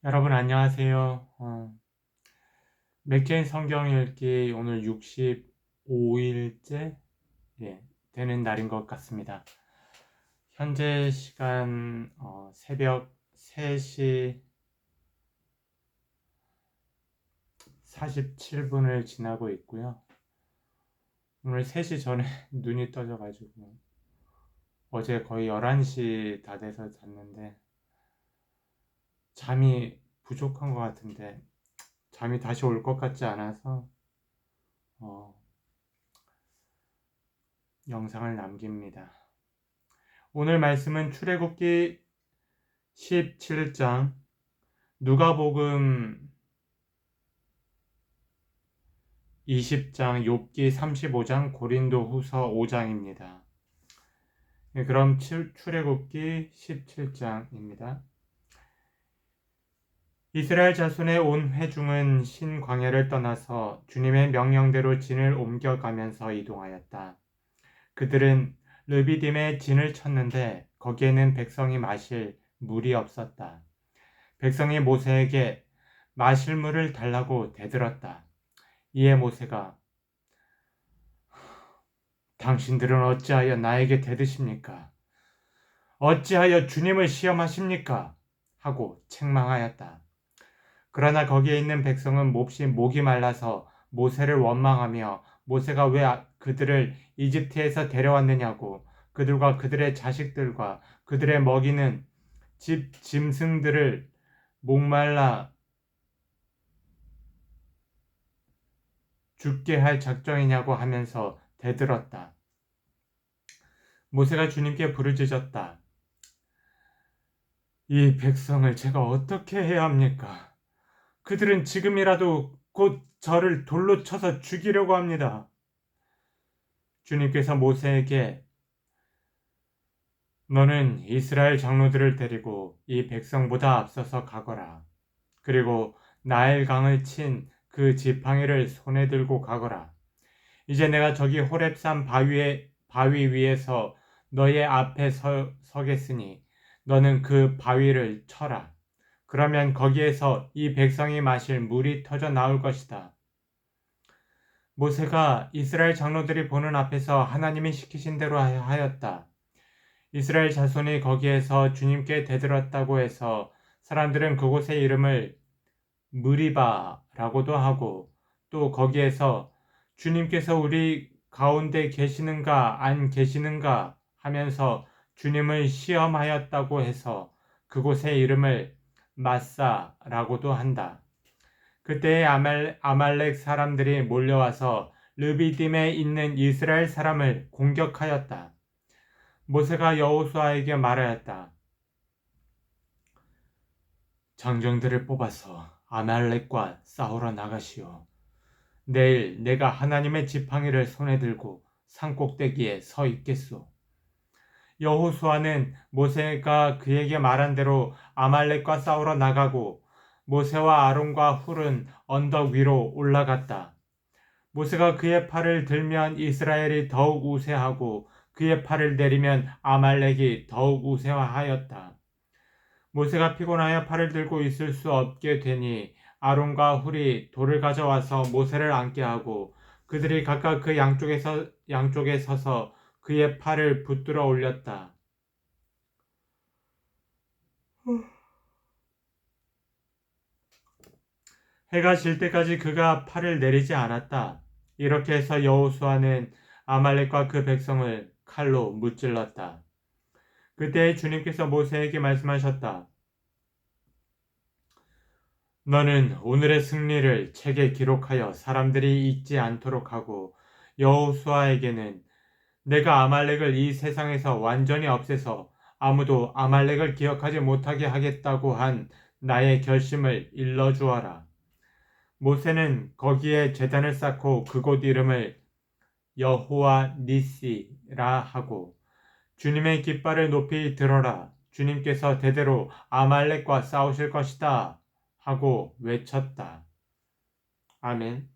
여러분 안녕하세요. 맥케인 성경 읽기 오늘 65일째 되는 날인 것 같습니다. 현재 시간 새벽 3시 47분을 지나고 있고요. 오늘 3시 전에 눈이 떠져가지고 어제 거의 11시 다 돼서 잤는데 잠이 부족한 것 같은데 잠이 다시 올 것 같지 않아서 어, 영상을 남깁니다. 오늘 말씀은 출애굽기 17장, 누가복음 20장, 욥기 35장, 고린도후서 5장입니다. 그럼 출애굽기 17장입니다. 이스라엘 자손의 온 회중은 신 광야를 떠나서 주님의 명령대로 진을 옮겨가면서 이동하였다. 그들은 르비딤에 진을 쳤는데 거기에는 백성이 마실 물이 없었다. 백성이 모세에게 마실 물을 달라고 대들었다. 이에 모세가 당신들은 어찌하여 나에게 대드십니까? 어찌하여 주님을 시험하십니까? 하고 책망하였다. 그러나 거기에 있는 백성은 몹시 목이 말라서 모세를 원망하며 모세가 왜 그들을 이집트에서 데려왔느냐고 그들과 그들의 자식들과 그들의 먹이는 집 짐승들을 목말라 죽게 할 작정이냐고 하면서 대들었다. 모세가 주님께 부르짖었다. 이 백성을 제가 어떻게 해야 합니까? 그들은 지금이라도 곧 저를 돌로 쳐서 죽이려고 합니다. 주님께서 모세에게 너는 이스라엘 장로들을 데리고 이 백성보다 앞서서 가거라. 그리고 나일강을 친 그 지팡이를 손에 들고 가거라. 이제 내가 저기 호렙산 바위 위에서 너의 앞에 서겠으니 너는 그 바위를 쳐라. 그러면 거기에서 이 백성이 마실 물이 터져 나올 것이다. 모세가 이스라엘 장로들이 보는 앞에서 하나님이 시키신 대로 하였다. 이스라엘 자손이 거기에서 주님께 대들었다고 해서 사람들은 그곳의 이름을 무리바라고도 하고 또 거기에서 주님께서 우리 가운데 계시는가 안 계시는가 하면서 주님을 시험하였다고 해서 그곳의 이름을 마사라고도 한다. 그때에 아말렉 사람들이 몰려와서 르비딤에 있는 이스라엘 사람을 공격하였다. 모세가 여호수아에게 말하였다. 장정들을 뽑아서 아말렉과 싸우러 나가시오. 내일 내가 하나님의 지팡이를 손에 들고 산꼭대기에 서 있겠소. 여호수아는 모세가 그에게 말한 대로 아말렉과 싸우러 나가고 모세와 아론과 훌은 언덕 위로 올라갔다. 모세가 그의 팔을 들면 이스라엘이 더욱 우세하고 그의 팔을 내리면 아말렉이 더욱 우세하였다. 모세가 피곤하여 팔을 들고 있을 수 없게 되니 아론과 훌이 돌을 가져와서 모세를 앉게 하고 그들이 각각 그 양쪽에 서서 그의 팔을 붙들어 올렸다. 해가 질 때까지 그가 팔을 내리지 않았다. 이렇게 해서 여호수아는 아말렉과 그 백성을 칼로 무찔렀다. 그때 주님께서 모세에게 말씀하셨다. 너는 오늘의 승리를 책에 기록하여 사람들이 잊지 않도록 하고 여호수아에게는 내가 아말렉을 이 세상에서 완전히 없애서 아무도 아말렉을 기억하지 못하게 하겠다고 한 나의 결심을 일러주어라. 모세는 거기에 제단을 쌓고 그곳 이름을 여호와 니시라 하고 주님의 깃발을 높이 들어라. 주님께서 대대로 아말렉과 싸우실 것이다. 하고 외쳤다. 아멘.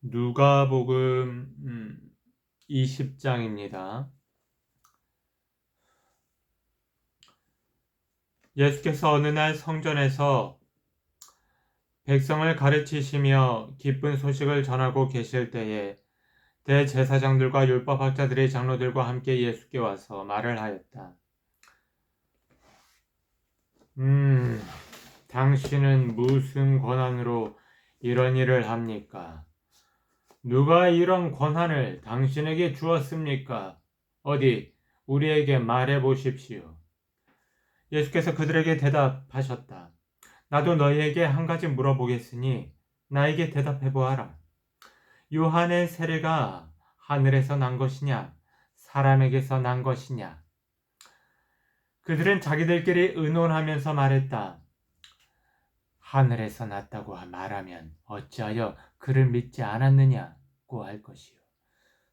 누가복음 20장입니다. 예수께서 어느 날 성전에서 백성을 가르치시며 기쁜 소식을 전하고 계실 때에 대제사장들과 율법학자들의 장로들과 함께 예수께 와서 말을 하였다. 당신은 무슨 권한으로 이런 일을 합니까? 누가 이런 권한을 당신에게 주었습니까? 어디 우리에게 말해 보십시오. 예수께서 그들에게 대답하셨다. 나도 너희에게 한 가지 물어보겠으니 나에게 대답해 보아라. 요한의 세례가 하늘에서 난 것이냐, 사람에게서 난 것이냐? 그들은 자기들끼리 의논하면서 말했다. 하늘에서 났다고 말하면 어찌하여 그를 믿지 않았느냐고 할 것이요.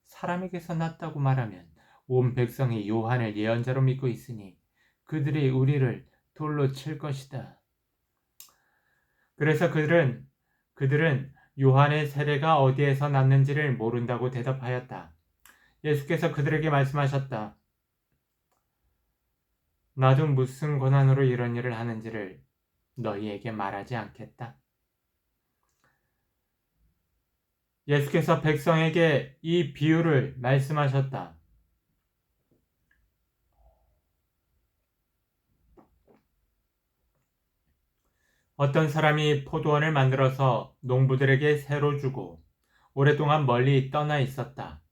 사람에게서 났다고 말하면 온 백성이 요한을 예언자로 믿고 있으니 그들이 우리를 돌로 칠 것이다. 그래서 그들은 요한의 세례가 어디에서 났는지를 모른다고 대답하였다. 예수께서 그들에게 말씀하셨다. 나도 무슨 권한으로 이런 일을 하는지를 너희에게 말하지 않겠다. 예수께서 백성에게 이 비유를 말씀하셨다. 어떤 사람이 포도원을 만들어서 농부들에게 새로 주고 오랫동안 멀리 떠나 있었다.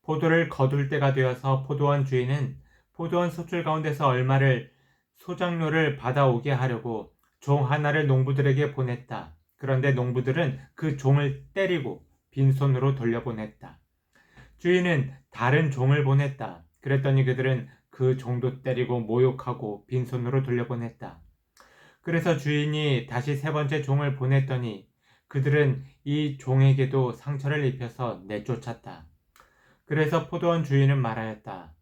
포도를 거둘 때가 되어서 포도원 주인은 포도원 소출 가운데서 얼마를 소작료를 받아오게 하려고 종 하나를 농부들에게 보냈다. 그런데 농부들은 그 종을 때리고 빈손으로 돌려보냈다. 주인은 다른 종을 보냈다. 그랬더니 그들은 그 종도 때리고 모욕하고 빈손으로 돌려보냈다. 그래서 주인이 다시 세 번째 종을 보냈더니 그들은 이 종에게도 상처를 입혀서 내쫓았다. 그래서 포도원 주인은 말하였다.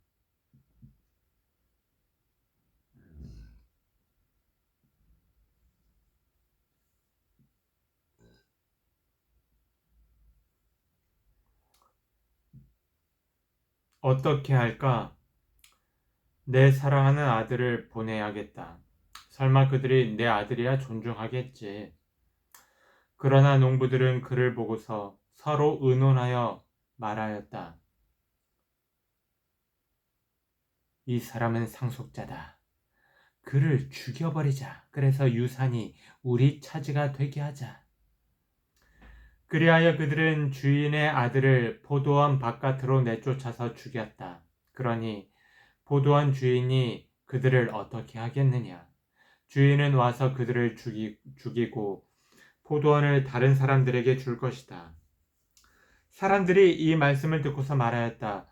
어떻게 할까? 내 사랑하는 아들을 보내야겠다. 설마 그들이 내 아들이야 존중하겠지. 그러나 농부들은 그를 보고서 서로 의논하여 말하였다. 이 사람은 상속자다. 그를 죽여버리자. 그래서 유산이 우리 차지가 되게 하자. 그리하여 그들은 주인의 아들을 포도원 바깥으로 내쫓아서 죽였다. 그러니 포도원 주인이 그들을 어떻게 하겠느냐? 주인은 와서 그들을 죽이고 포도원을 다른 사람들에게 줄 것이다. 사람들이 이 말씀을 듣고서 말하였다.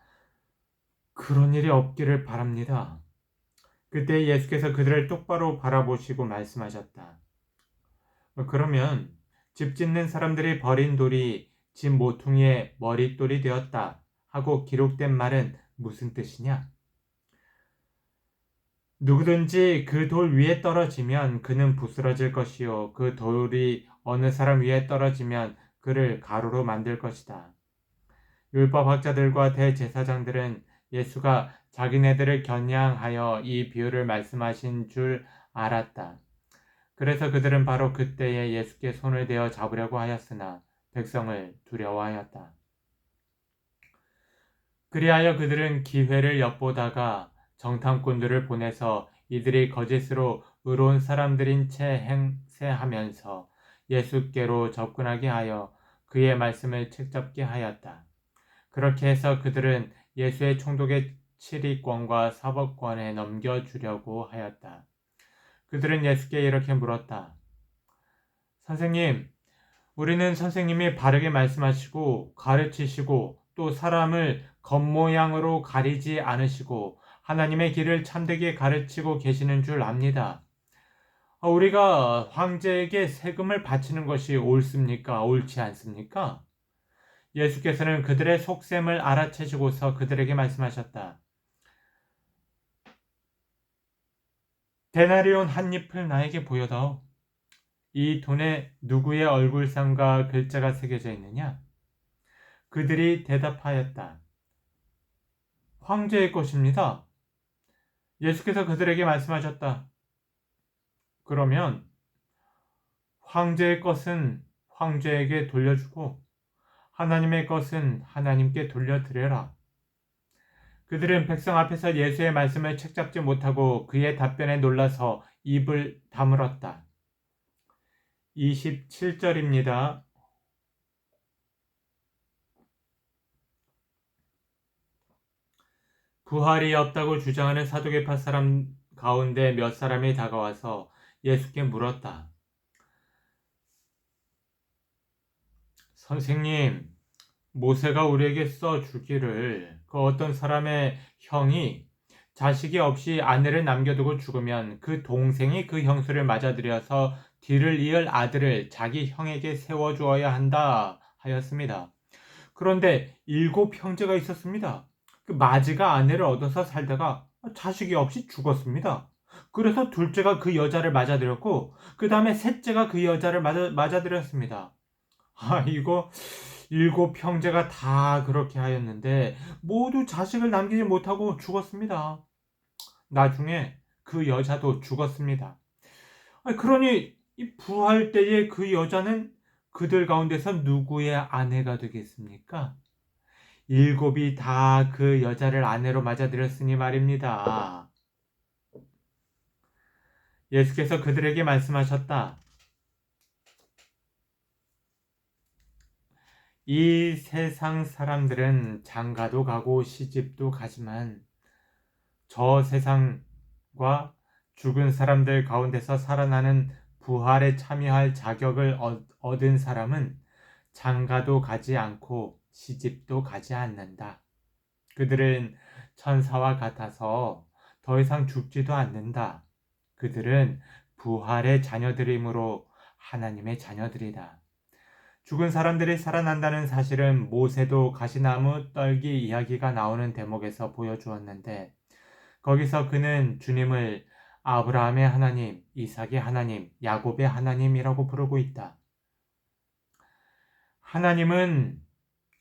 그런 일이 없기를 바랍니다. 그때 예수께서 그들을 똑바로 바라보시고 말씀하셨다. 그러면 집 짓는 사람들이 버린 돌이 집 모퉁이의 머릿돌이 되었다 하고 기록된 말은 무슨 뜻이냐? 누구든지 그 돌 위에 떨어지면 그는 부스러질 것이요 그 돌이 어느 사람 위에 떨어지면 그를 가루로 만들 것이다. 율법학자들과 대제사장들은 예수가 자기네들을 겨냥하여 이 비유를 말씀하신 줄 알았다. 그래서 그들은 바로 그때에 예수께 손을 대어 잡으려고 하였으나 백성을 두려워하였다. 그리하여 그들은 기회를 엿보다가 정탐꾼들을 보내서 이들이 거짓으로 의로운 사람들인 채 행세하면서 예수께로 접근하게 하여 그의 말씀을 책잡게 하였다. 그렇게 해서 그들은 예수의 총독의 치리권과 사법권에 넘겨주려고 하였다. 그들은 예수께 이렇게 물었다. 선생님, 우리는 선생님이 바르게 말씀하시고 가르치시고 또 사람을 겉모양으로 가리지 않으시고 하나님의 길을 참되게 가르치고 계시는 줄 압니다. 우리가 황제에게 세금을 바치는 것이 옳습니까? 옳지 않습니까? 예수께서는 그들의 속셈을 알아채시고서 그들에게 말씀하셨다. 데나리온 한 잎을 나에게 보여다오. 이 돈에 누구의 얼굴상과 글자가 새겨져 있느냐? 그들이 대답하였다. 황제의 것입니다. 예수께서 그들에게 말씀하셨다. 그러면 황제의 것은 황제에게 돌려주고 하나님의 것은 하나님께 돌려드려라. 그들은 백성 앞에서 예수의 말씀을 책잡지 못하고 그의 답변에 놀라서 입을 다물었다. 27절입니다. 부활이 없다고 주장하는 사두개파 사람 가운데 몇 사람이 다가와서 예수께 물었다. 선생님, 모세가 우리에게 써주기를 그 어떤 사람의 형이 자식이 없이 아내를 남겨두고 죽으면 그 동생이 그 형수를 맞아들여서 뒤를 이을 아들을 자기 형에게 세워주어야 한다 하였습니다. 그런데 7 형제가 있었습니다. 그 마지가 아내를 얻어서 살다가 자식이 없이 죽었습니다. 그래서 둘째가 그 여자를 맞아들였고 그 다음에 셋째가 그 여자를 맞아들였습니다. 이거 7 형제가 다 그렇게 하였는데 모두 자식을 남기지 못하고 죽었습니다. 나중에 그 여자도 죽었습니다. 그러니 이 부활 때의 그 여자는 그들 가운데서 누구의 아내가 되겠습니까? 7이 다 그 여자를 아내로 맞아들였으니 말입니다. 예수께서 그들에게 말씀하셨다. 이 세상 사람들은 장가도 가고 시집도 가지만 저 세상과 죽은 사람들 가운데서 살아나는 부활에 참여할 자격을 얻은 사람은 장가도 가지 않고 시집도 가지 않는다. 그들은 천사와 같아서 더 이상 죽지도 않는다. 그들은 부활의 자녀들이므로 하나님의 자녀들이다. 죽은 사람들이 살아난다는 사실은 모세도 가시나무 떨기 이야기가 나오는 대목에서 보여주었는데 거기서 그는 주님을 아브라함의 하나님, 이삭의 하나님, 야곱의 하나님이라고 부르고 있다. 하나님은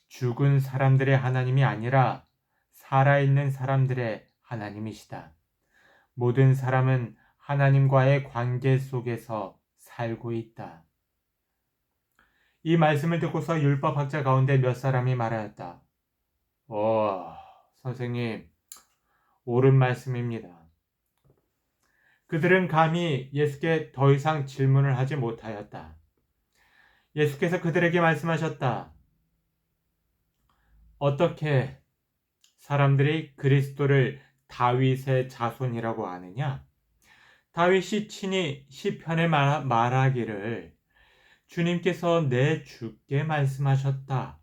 죽은 사람들의 하나님이 아니라 살아있는 사람들의 하나님이시다. 모든 사람은 하나님과의 관계 속에서 살고 있다. 이 말씀을 듣고서 율법학자 가운데 몇 사람이 말하였다. 선생님, 옳은 말씀입니다. 그들은 감히 예수께 더 이상 질문을 하지 못하였다. 예수께서 그들에게 말씀하셨다. 어떻게 사람들이 그리스도를 다윗의 자손이라고 아느냐? 다윗이 친히 시편에 말하기를 주님께서 내 주께 말씀하셨다.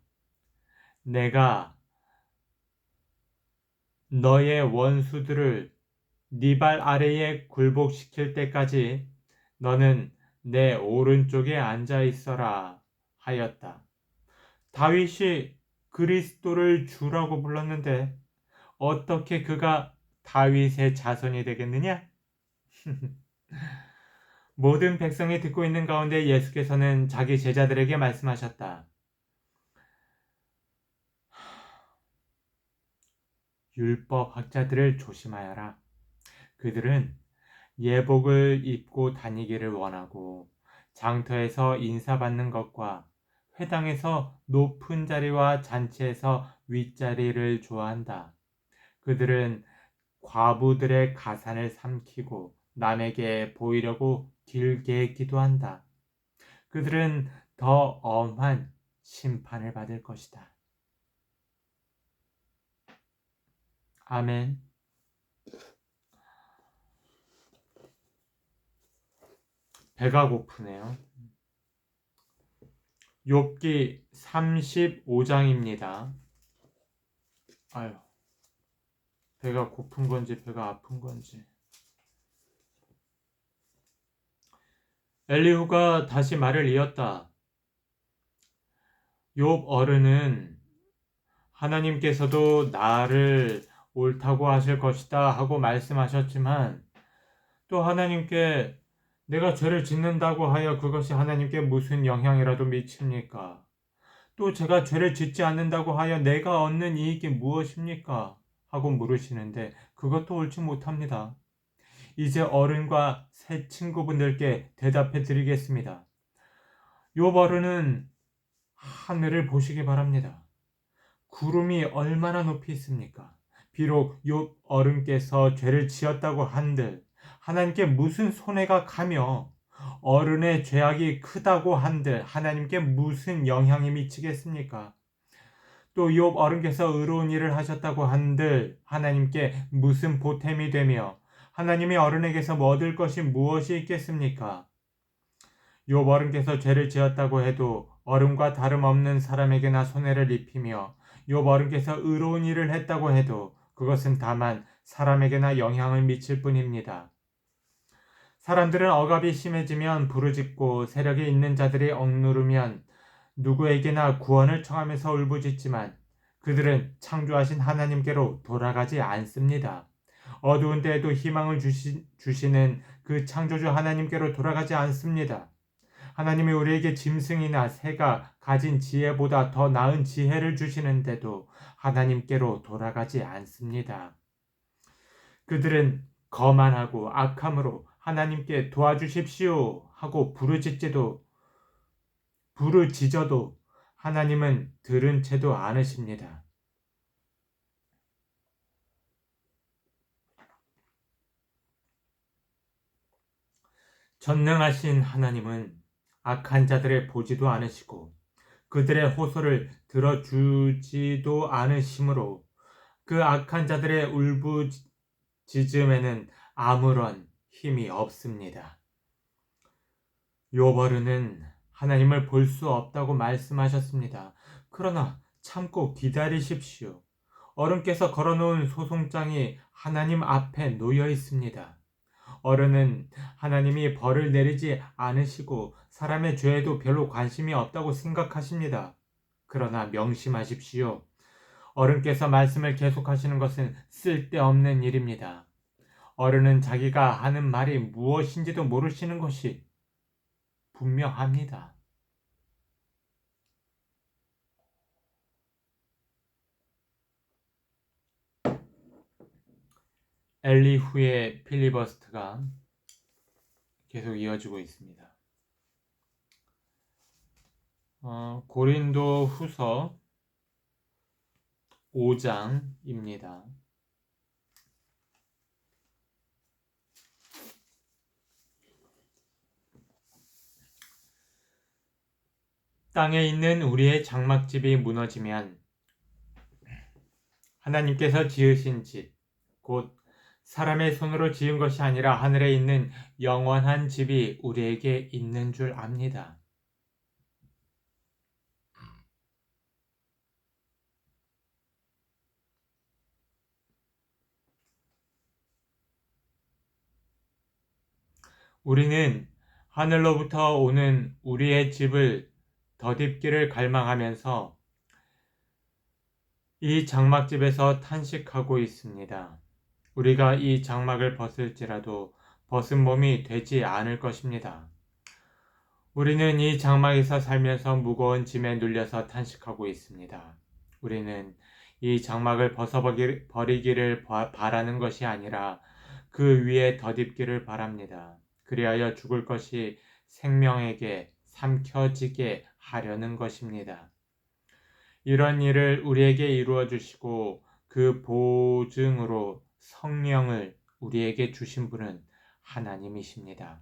내가 너의 원수들을 네 발 아래에 굴복시킬 때까지 너는 내 오른쪽에 앉아 있어라 하였다. 다윗이 그리스도를 주라고 불렀는데 어떻게 그가 다윗의 자손이 되겠느냐? 모든 백성이 듣고 있는 가운데 예수께서는 자기 제자들에게 말씀하셨다. 율법 학자들을 조심하여라. 그들은 예복을 입고 다니기를 원하고 장터에서 인사받는 것과 회당에서 높은 자리와 잔치에서 윗자리를 좋아한다. 그들은 과부들의 가산을 삼키고 남에게 보이려고 길게 기도한다. 그들은 더 엄한 심판을 받을 것이다. 아멘. 배가 고프네요. 욥기 35장입니다. 아유, 배가 고픈 건지 배가 아픈 건지. 엘리후가 다시 말을 이었다. 욥 어른은 하나님께서도 나를 옳다고 하실 것이다 하고 말씀하셨지만 또 하나님께 내가 죄를 짓는다고 하여 그것이 하나님께 무슨 영향이라도 미칩니까? 또 제가 죄를 짓지 않는다고 하여 내가 얻는 이익이 무엇입니까? 하고 물으시는데 그것도 옳지 못합니다. 이제 어른과 새 친구분들께 대답해 드리겠습니다. 욥 어른은 하늘을 보시기 바랍니다. 구름이 얼마나 높이 있습니까? 비록 욥 어른께서 죄를 지었다고 한들 하나님께 무슨 손해가 가며 어른의 죄악이 크다고 한들 하나님께 무슨 영향이 미치겠습니까? 또 욥 어른께서 의로운 일을 하셨다고 한들 하나님께 무슨 보탬이 되며 하나님이 어른에게서 얻을 것이 무엇이 있겠습니까? 욥 어른께서 죄를 지었다고 해도 어른과 다름없는 사람에게나 손해를 입히며 욥 어른께서 의로운 일을 했다고 해도 그것은 다만 사람에게나 영향을 미칠 뿐입니다. 사람들은 억압이 심해지면 부르짖고 세력이 있는 자들이 억누르면 누구에게나 구원을 청하면서 울부짖지만 그들은 창조하신 하나님께로 돌아가지 않습니다. 어두운 때에도 희망을 주시는 그 창조주 하나님께로 돌아가지 않습니다. 하나님이 우리에게 짐승이나 새가 가진 지혜보다 더 나은 지혜를 주시는데도 하나님께로 돌아가지 않습니다. 그들은 거만하고 악함으로 하나님께 도와주십시오 하고 부르짖어도 하나님은 들은 채도 않으십니다. 전능하신 하나님은 악한 자들의 보지도 않으시고 그들의 호소를 들어주지도 않으시므로 그 악한 자들의 울부짖음에는 아무런 힘이 없습니다. 욥 어른은 하나님을 볼 수 없다고 말씀하셨습니다. 그러나 참고 기다리십시오. 어른께서 걸어놓은 소송장이 하나님 앞에 놓여 있습니다. 어른은 하나님이 벌을 내리지 않으시고 사람의 죄에도 별로 관심이 없다고 생각하십니다. 그러나 명심하십시오. 어른께서 말씀을 계속하시는 것은 쓸데없는 일입니다. 어른은 자기가 하는 말이 무엇인지도 모르시는 것이 분명합니다. 엘리후의 필리버스트가 계속 이어지고 있습니다. 고린도 후서 5장입니다. 땅에 있는 우리의 장막집이 무너지면 하나님께서 지으신 집, 곧 사람의 손으로 지은 것이 아니라 하늘에 있는 영원한 집이 우리에게 있는 줄 압니다. 우리는 하늘로부터 오는 우리의 집을 덧입기를 갈망하면서 이 장막집에서 탄식하고 있습니다. 우리가 이 장막을 벗을지라도 벗은 몸이 되지 않을 것입니다. 우리는 이 장막에서 살면서 무거운 짐에 눌려서 탄식하고 있습니다. 우리는 이 장막을 벗어버리기를 바라는 것이 아니라 그 위에 덧입기를 바랍니다. 그리하여 죽을 것이 생명에게 삼켜지게 하려는 것입니다. 이런 일을 우리에게 이루어 주시고 그 보증으로 성령을 우리에게 주신 분은 하나님이십니다.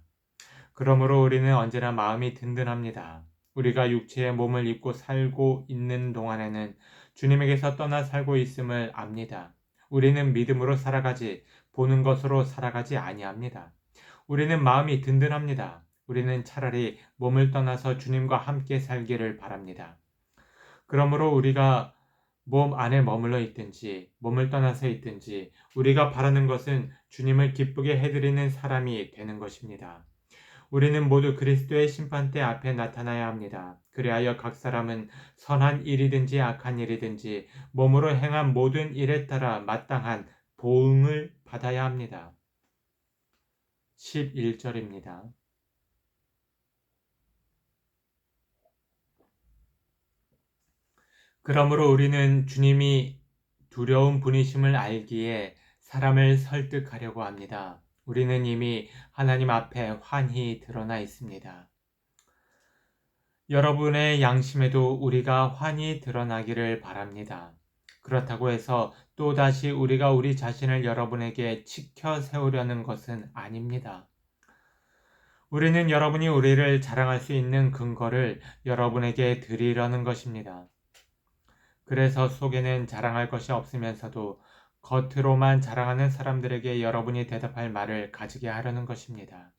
그러므로 우리는 언제나 마음이 든든합니다. 우리가 육체의 몸을 입고 살고 있는 동안에는 주님에게서 떠나 살고 있음을 압니다. 우리는 믿음으로 살아가지 보는 것으로 살아가지 아니합니다. 우리는 마음이 든든합니다. 우리는 차라리 몸을 떠나서 주님과 함께 살기를 바랍니다. 그러므로 우리가 몸 안에 머물러 있든지 몸을 떠나서 있든지 우리가 바라는 것은 주님을 기쁘게 해드리는 사람이 되는 것입니다. 우리는 모두 그리스도의 심판대 앞에 나타나야 합니다. 그리하여 각 사람은 선한 일이든지 악한 일이든지 몸으로 행한 모든 일에 따라 마땅한 보응을 받아야 합니다. 11절입니다. 그러므로 우리는 주님이 두려운 분이심을 알기에 사람을 설득하려고 합니다. 우리는 이미 하나님 앞에 환히 드러나 있습니다. 여러분의 양심에도 우리가 환히 드러나기를 바랍니다. 그렇다고 해서 또다시 우리가 우리 자신을 여러분에게 치켜 세우려는 것은 아닙니다. 우리는 여러분이 우리를 자랑할 수 있는 근거를 여러분에게 드리려는 것입니다. 그래서 속에는 자랑할 것이 없으면서도 겉으로만 자랑하는 사람들에게 여러분이 대답할 말을 가지게 하려는 것입니다.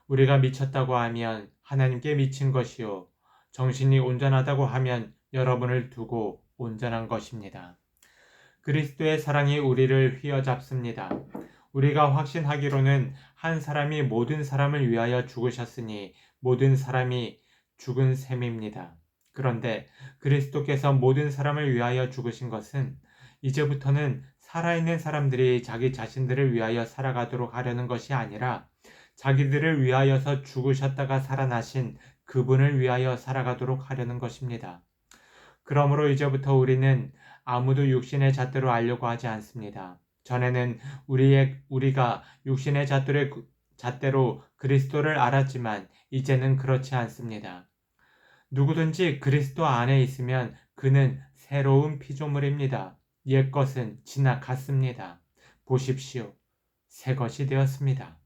우리가 미쳤다고 하면 하나님께 미친 것이요. 정신이 온전하다고 하면 여러분을 두고 온전한 것입니다. 그리스도의 사랑이 우리를 휘어잡습니다. 우리가 확신하기로는 한 사람이 모든 사람을 위하여 죽으셨으니 모든 사람이 죽은 셈입니다. 그런데 그리스도께서 모든 사람을 위하여 죽으신 것은 이제부터는 살아있는 사람들이 자기 자신들을 위하여 살아가도록 하려는 것이 아니라 자기들을 위하여서 죽으셨다가 살아나신 그분을 위하여 살아가도록 하려는 것입니다. 그러므로 이제부터 우리는 아무도 육신의 잣대로 알려고 하지 않습니다. 전에는 우리가 육신의 잣대로 그리스도를 알았지만 이제는 그렇지 않습니다. 누구든지 그리스도 안에 있으면 그는 새로운 피조물입니다. 옛것은 지나갔습니다. 보십시오. 새 것이 되었습니다.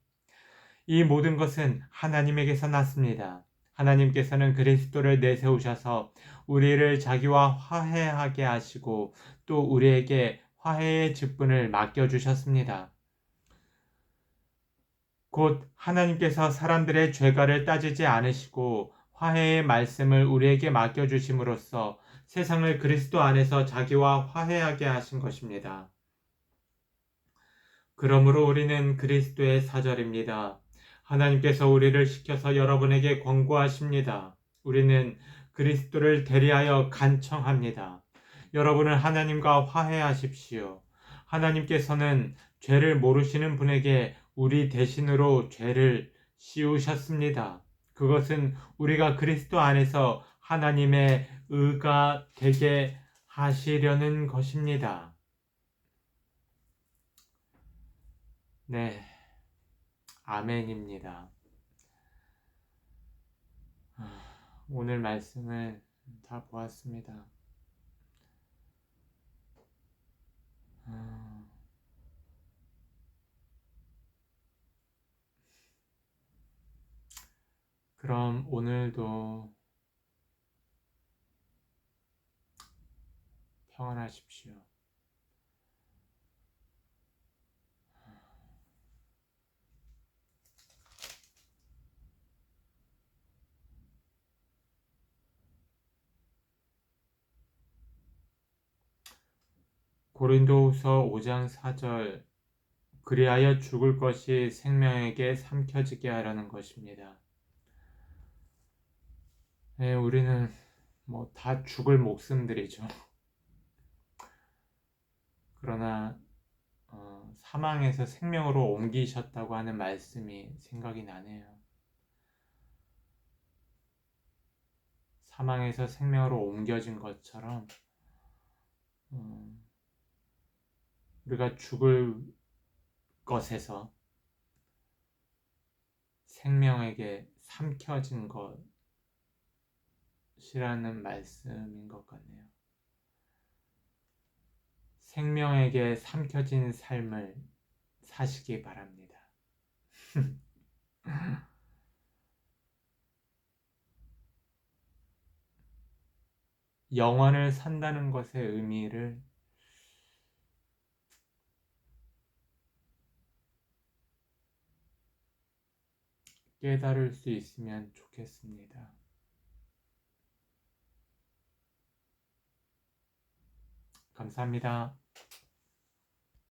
이 모든 것은 하나님에게서 났습니다. 하나님께서는 그리스도를 내세우셔서 우리를 자기와 화해하게 하시고 또 우리에게 화해의 직분을 맡겨주셨습니다. 곧 하나님께서 사람들의 죄가를 따지지 않으시고 화해의 말씀을 우리에게 맡겨주심으로써 세상을 그리스도 안에서 자기와 화해하게 하신 것입니다. 그러므로 우리는 그리스도의 사절입니다. 하나님께서 우리를 시켜서 여러분에게 권고하십니다. 우리는 그리스도를 대리하여 간청합니다. 여러분은 하나님과 화해하십시오. 하나님께서는 죄를 모르시는 분에게 우리 대신으로 죄를 씌우셨습니다. 그것은 우리가 그리스도 안에서 하나님의 의가 되게 하시려는 것입니다. 네. 아멘입니다. 오늘 말씀을 다 보았습니다. 그럼 오늘도 평안하십시오. 고린도후서 5장 4절 그리하여 죽을 것이 생명에게 삼켜지게 하라는 것입니다. 네, 우리는 뭐 다 죽을 목숨들이죠. 그러나 사망에서 생명으로 옮기셨다고 하는 말씀이 생각이 나네요. 사망에서 생명으로 옮겨진 것처럼 우리가 죽을 것에서 생명에게 삼켜진 것이라는 말씀인 것 같네요. 생명에게 삼켜진 삶을 사시기 바랍니다. 영원을 산다는 것의 의미를 깨달을 수 있으면 좋겠습니다. 감사합니다.